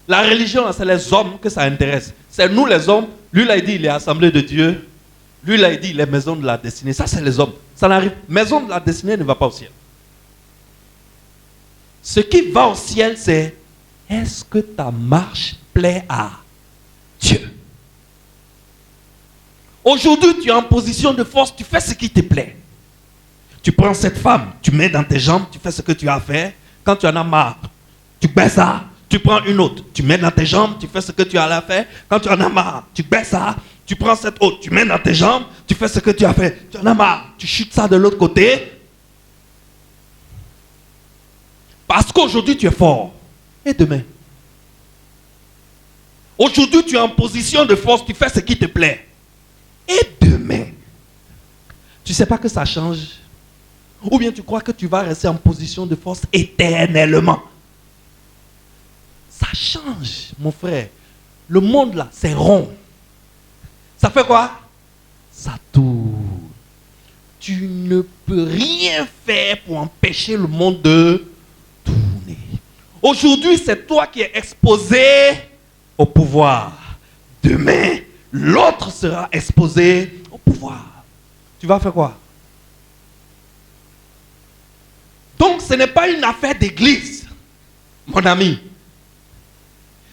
La religion, c'est les hommes que ça intéresse. C'est nous les hommes. Lui, là, il dit, il est assemblée de Dieu. Lui, là, il dit, il est maison de la destinée. Ça, c'est les hommes. Ça n'arrive. Maison de la destinée ne va pas au ciel. Ce qui va au ciel, c'est est-ce que ta marche plaît à Aujourd'hui, tu es en position de force, tu fais ce qui te plaît. Tu prends cette femme, tu mets dans tes jambes, tu fais ce que tu as fait. Quand tu en as marre, tu baisses ça, tu prends une autre, tu mets dans tes jambes, tu fais ce que tu as fait. Quand tu en as marre, tu baisses ça, tu prends cette autre, tu mets dans tes jambes, tu fais ce que tu as fait. Tu en as marre, tu chutes ça de l'autre côté. Parce qu'aujourd'hui, tu es fort. Et demain? Aujourd'hui, tu es en position de force, tu fais ce qui te plaît. Et demain? Tu ne sais pas que ça change? Ou bien tu crois que tu vas rester en position de force éternellement? Ça change, mon frère. Le monde là, c'est rond. Ça fait quoi? Ça tourne. Tu ne peux rien faire pour empêcher le monde de tourner. Aujourd'hui, c'est toi qui es exposé au pouvoir. Demain, l'autre sera exposé au pouvoir. Tu vas faire quoi? Donc, ce n'est pas une affaire d'église, mon ami.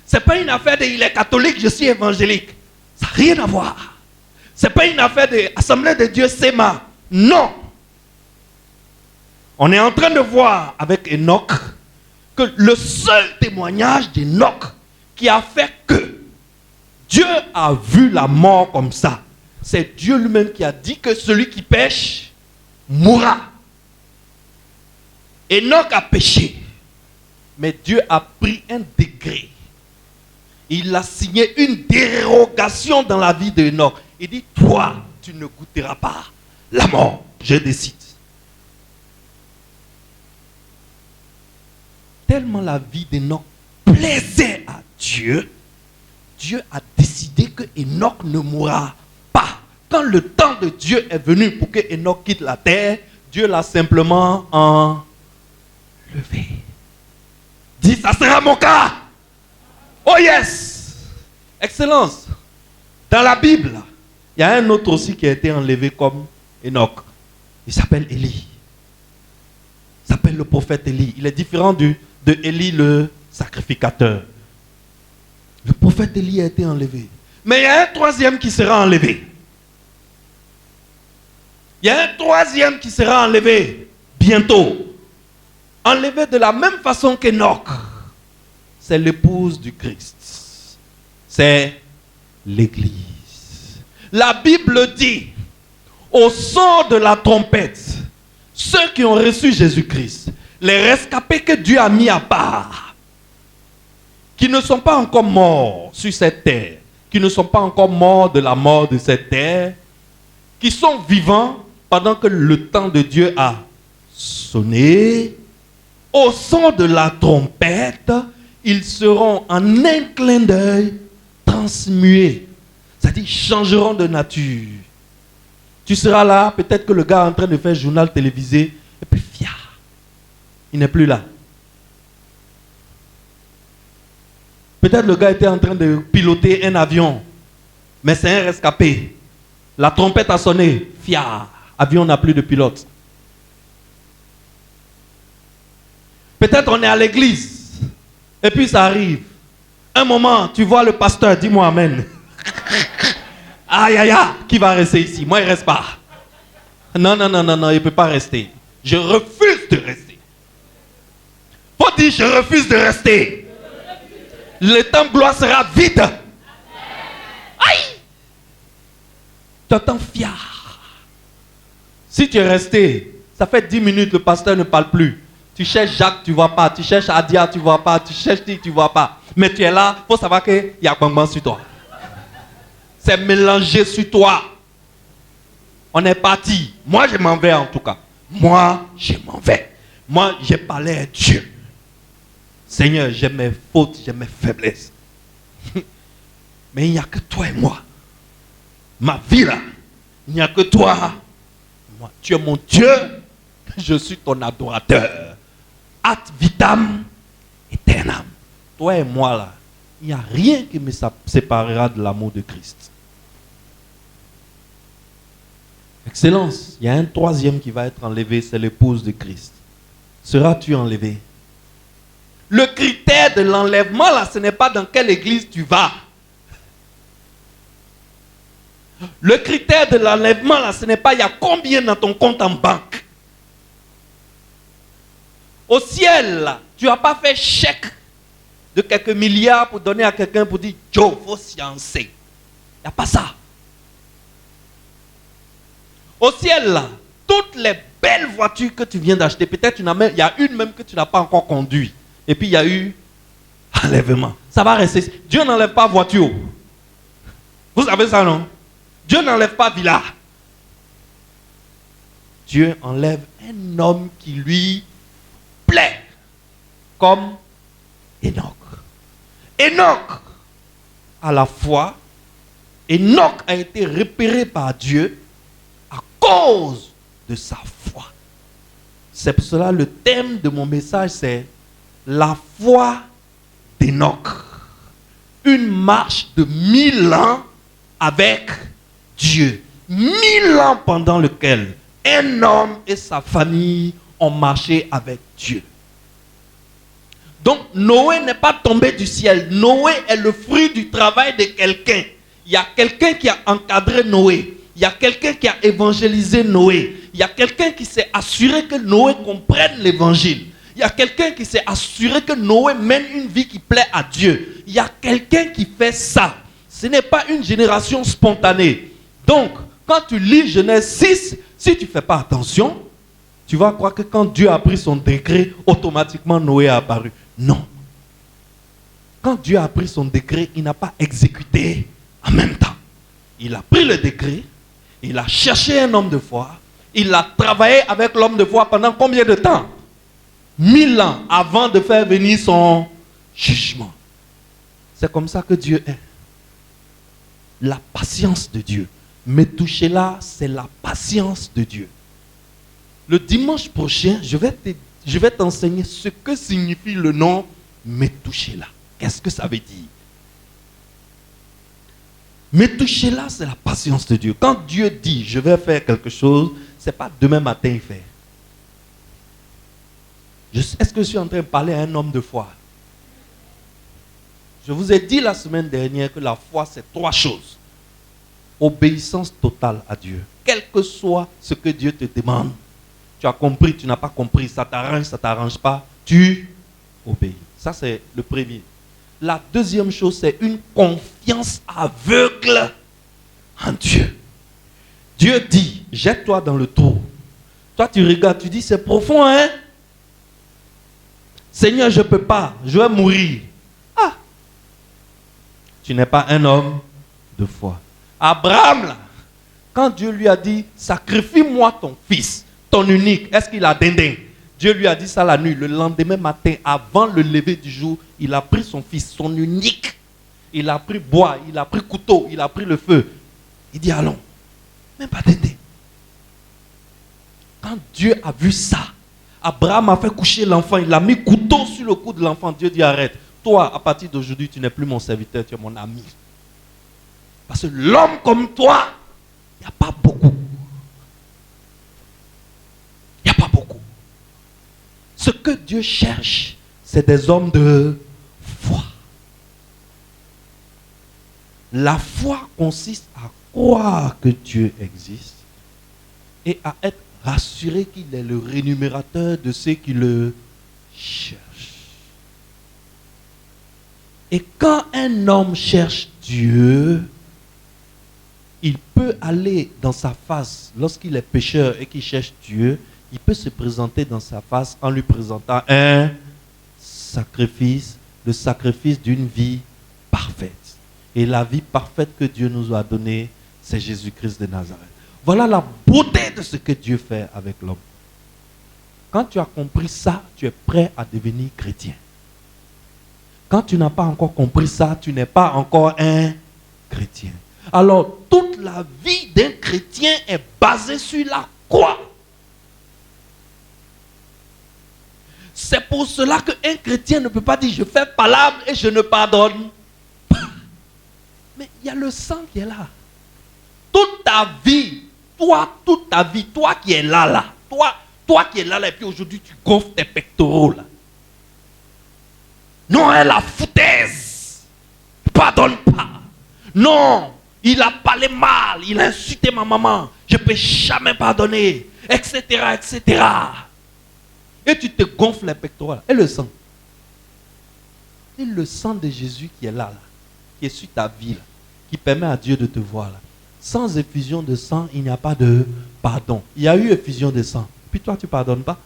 Ce n'est pas une affaire de il est catholique, je suis évangélique. Ça n'a rien à voir. Ce n'est pas une affaire de Assemblée de Dieu, SEMA. Non. On est en train de voir avec Enoch que le seul témoignage d'Enoch qui a fait que Dieu a vu la mort comme ça, c'est Dieu lui-même qui a dit que celui qui pêche mourra. Enoch a péché, mais Dieu a pris un degré. Il a signé une dérogation dans la vie d'Enoch. Il dit, toi, tu ne goûteras pas la mort. Je décide. Tellement la vie d'Enoch plaisait à Dieu, Dieu a décidé que Enoch ne mourra pas. Quand le temps de Dieu est venu pour que Enoch quitte la terre, Dieu l'a simplement enlevé. Dis, ça sera mon cas. Oh yes! Excellence. Dans la Bible, il y a un autre aussi qui a été enlevé comme Enoch. Il s'appelle Élie. Il s'appelle le prophète Élie. Il est différent de Élie le sacrificateur. Le prophète Élie a été enlevé. Mais il y a un troisième qui sera enlevé. Il y a un troisième qui sera enlevé bientôt. Enlevé de la même façon qu'Enoch. C'est l'épouse du Christ. C'est l'Église. La Bible dit, au son de la trompette, ceux qui ont reçu Jésus-Christ, les rescapés que Dieu a mis à part, qui ne sont pas encore morts sur cette terre, qui ne sont pas encore morts de la mort de cette terre, qui sont vivants pendant que le temps de Dieu a sonné, au son de la trompette, ils seront en un clin d'œil transmués. C'est-à-dire changeront de nature. Tu seras là, peut-être que le gars est en train de faire un journal télévisé, et puis il n'est plus là. Peut-être le gars était en train de piloter un avion, mais c'est un rescapé. La trompette a sonné, avion n'a plus de pilote. Peut-être on est à l'église, et puis ça arrive. Un moment, tu vois le pasteur, dis-moi amen. Aïe, aïe, aïe, qui va rester ici? Moi, il ne reste pas. Non, il ne peut pas rester. Je refuse de rester. Faut dire, je refuse de rester. Le temps de gloire sera vide. Aïe! Tu entends fiard. Si tu es resté, ça fait 10 minutes, le pasteur ne parle plus. Tu cherches Jacques, tu ne vois pas. Tu cherches Adia, tu ne vois pas. Tu cherches Ti, tu ne vois pas. Mais tu es là, il faut savoir qu'il y a Bambam sur toi. C'est mélangé sur toi. On est parti. Moi, je m'en vais en tout cas. Moi, je m'en vais. Moi, j'ai parlé à Dieu. Seigneur, j'ai mes fautes, j'ai mes faiblesses. Mais il n'y a que toi et moi. Ma vie là, il n'y a que toi. Moi, tu es mon Dieu. Je suis ton adorateur. Ad vitam aeternam. Toi et moi là, il n'y a rien qui me séparera de l'amour de Christ. Excellence, il y a un troisième qui va être enlevé, c'est l'épouse de Christ. Seras-tu enlevé? Le critère de l'enlèvement là, ce n'est pas dans quelle église tu vas. Le critère de l'enlèvement, là, ce n'est pas il y a combien dans ton compte en banque. Au ciel, là, tu n'as pas fait chèque de quelques milliards pour donner à quelqu'un pour dire Joe, faut fiancer. Il n'y a pas ça. Au ciel, là, toutes les belles voitures que tu viens d'acheter, peut-être il y a une même que tu n'as pas encore conduite. Et puis il y a eu enlèvement. Ça va rester. Dieu n'enlève pas voiture. Vous savez ça, non? Dieu n'enlève pas villa. Dieu enlève un homme qui lui plaît. Comme Enoch. Enoch, à la foi, Enoch a été repéré par Dieu à cause de sa foi. C'est pour cela le thème de mon message, c'est la foi d'Enoch. Une marche de 1000 ans avec Dieu. 1000 ans pendant lequel un homme et sa famille ont marché avec Dieu. Donc Noé n'est pas tombé du ciel. Noé est le fruit du travail de quelqu'un. Il y a quelqu'un qui a encadré Noé. Il y a quelqu'un qui a évangélisé Noé. Il y a quelqu'un qui s'est assuré que Noé comprenne l'évangile. Il y a quelqu'un qui s'est assuré que Noé mène une vie qui plaît à Dieu. Il y a quelqu'un qui fait ça. Ce n'est pas une génération spontanée. Donc, quand tu lis Genèse 6, si tu ne fais pas attention, tu vas croire que quand Dieu a pris son décret, automatiquement Noé a apparu. Non. Quand Dieu a pris son décret, il n'a pas exécuté en même temps. Il a pris le décret, il a cherché un homme de foi, il a travaillé avec l'homme de foi pendant combien de temps? 1000 ans avant de faire venir son jugement. C'est comme ça que Dieu est. La patience de Dieu. Metouchéla, c'est la patience de Dieu. Le dimanche prochain, je vais t'enseigner ce que signifie le nom Metouchéla. Qu'est-ce que ça veut dire? Metouchéla, c'est la patience de Dieu. Quand Dieu dit, je vais faire quelque chose, ce n'est pas demain matin il fait. Est-ce que je suis en train de parler à un homme de foi? Je vous ai dit la semaine dernière que la foi, c'est 3 choses. Obéissance totale à Dieu. Quel que soit ce que Dieu te demande. Tu as compris, tu n'as pas compris, ça t'arrange pas, tu obéis. Ça, c'est le premier. La deuxième chose, c'est une confiance aveugle en Dieu. Dieu dit, jette-toi dans le trou. Toi, tu regardes, tu dis, c'est profond, hein? Seigneur, je ne peux pas, je vais mourir. Ah! Tu n'es pas un homme de foi. Abraham, là, quand Dieu lui a dit, sacrifie-moi ton fils, ton unique, est-ce qu'il a dindin? Dieu lui a dit ça la nuit. Le lendemain matin, avant le lever du jour, il a pris son fils, son unique. Il a pris bois, il a pris couteau, il a pris le feu. Il dit, allons. Même pas dindin. Quand Dieu a vu ça, Abraham a fait coucher l'enfant, il a mis couteau sur le cou de l'enfant. Dieu dit, arrête. Toi, à partir d'aujourd'hui, tu n'es plus mon serviteur, tu es mon ami. Parce que l'homme comme toi, il n'y a pas beaucoup. Il n'y a pas beaucoup. Ce que Dieu cherche, c'est des hommes de foi. La foi consiste à croire que Dieu existe et à être rassuré qu'il est le rémunérateur de ceux qui le cherchent. Et quand un homme cherche Dieu, il peut aller dans sa face, lorsqu'il est pécheur et qu'il cherche Dieu, il peut se présenter dans sa face en lui présentant un sacrifice, le sacrifice d'une vie parfaite. Et la vie parfaite que Dieu nous a donnée, c'est Jésus-Christ de Nazareth. Voilà la beauté de ce que Dieu fait avec l'homme. Quand tu as compris ça, tu es prêt à devenir chrétien. Quand tu n'as pas encore compris ça, tu n'es pas encore un chrétien. Alors, toute la vie d'un chrétien est basée sur la croix. C'est pour cela qu'un chrétien ne peut pas dire je fais palabre et je ne pardonne pas. Mais il y a le sang qui est là. Toute ta vie, toi qui es là, toi qui es là, et puis aujourd'hui tu gonfles tes pectoraux là. Non, elle a foutaise. Pardonne pas. Non, Il a parlé mal, il a insulté ma maman. Je ne peux jamais pardonner, etc., etc. Et tu te gonfles les pectoraux. Et le sang. Et le sang de Jésus qui est là, qui est sur ta vie, là, qui permet à Dieu de te voir. Là. Sans effusion de sang, il n'y a pas de pardon. Il y a eu effusion de sang. Puis toi, tu ne pardonnes pas.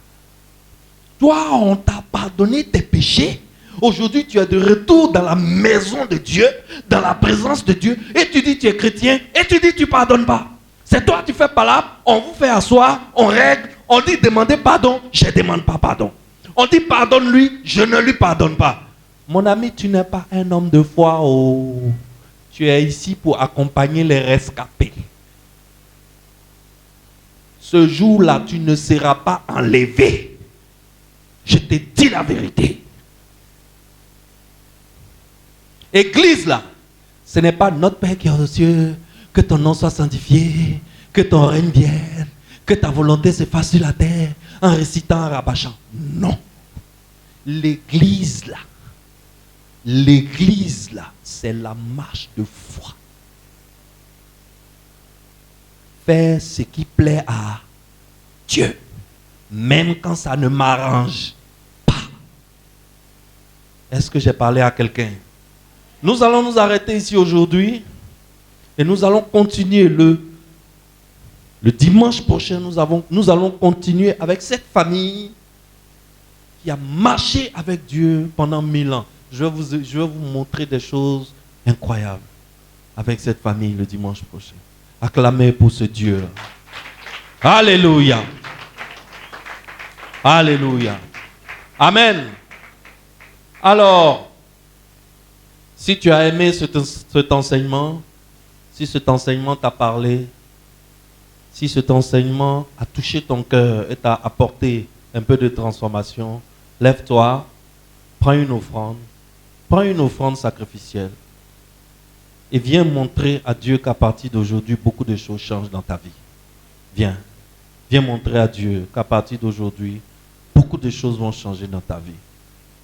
Toi, on t'a pardonné tes péchés. Aujourd'hui, tu es de retour dans la maison de Dieu, dans la présence de Dieu. Et tu dis tu es chrétien. Et tu dis tu ne pardonnes pas. C'est toi qui fais palabre. On vous fait asseoir. On règle. On dit demandez pardon. Je ne demande pas pardon. On dit pardonne-lui. Je ne lui pardonne pas. Mon ami, tu n'es pas un homme de foi. Oh. Tu es ici pour accompagner les rescapés. Ce jour-là, tu ne seras pas enlevé. Je te dis la vérité. Église là, ce n'est pas notre Père qui est aux cieux, que ton nom soit sanctifié, que ton règne vienne, que ta volonté se fasse sur la terre en récitant, en rabâchant. Non. L'église là, c'est la marche de foi. Faire ce qui plaît à Dieu, même quand ça ne m'arrange pas. Est-ce que j'ai parlé à quelqu'un? Nous allons nous arrêter ici aujourd'hui et nous allons continuer le dimanche prochain. Nous allons continuer avec cette famille qui a marché avec Dieu pendant 1000 ans. Je vais vous montrer des choses incroyables avec cette famille le dimanche prochain. Acclamez pour ce Dieu-là. Alléluia. Alléluia. Amen. Alors, si tu as aimé cet enseignement, si cet enseignement t'a parlé, si cet enseignement a touché ton cœur et t'a apporté un peu de transformation, lève-toi, prends une offrande sacrificielle et viens montrer à Dieu qu'à partir d'aujourd'hui, beaucoup de choses changent dans ta vie. Viens montrer à Dieu qu'à partir d'aujourd'hui, beaucoup de choses vont changer dans ta vie.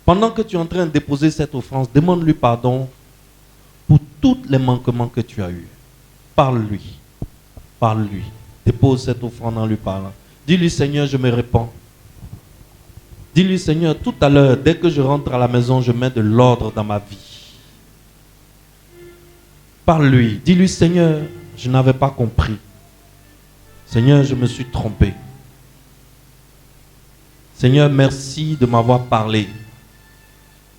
Pendant que tu es en train de déposer cette offrande, demande-lui pardon pour tous les manquements que tu as eus. Parle-lui. Parle-lui. Dépose cette offrande en lui parlant. Dis-lui, Seigneur, je me répands. Dis-lui, Seigneur, tout à l'heure, dès que je rentre à la maison, je mets de l'ordre dans ma vie. Parle-lui. Dis-lui, Seigneur, je n'avais pas compris. Seigneur, je me suis trompé. Seigneur, merci de m'avoir parlé.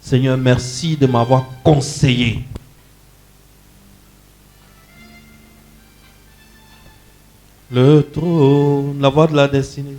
Seigneur, merci de m'avoir conseillé. Le trône, la voix de la destinée.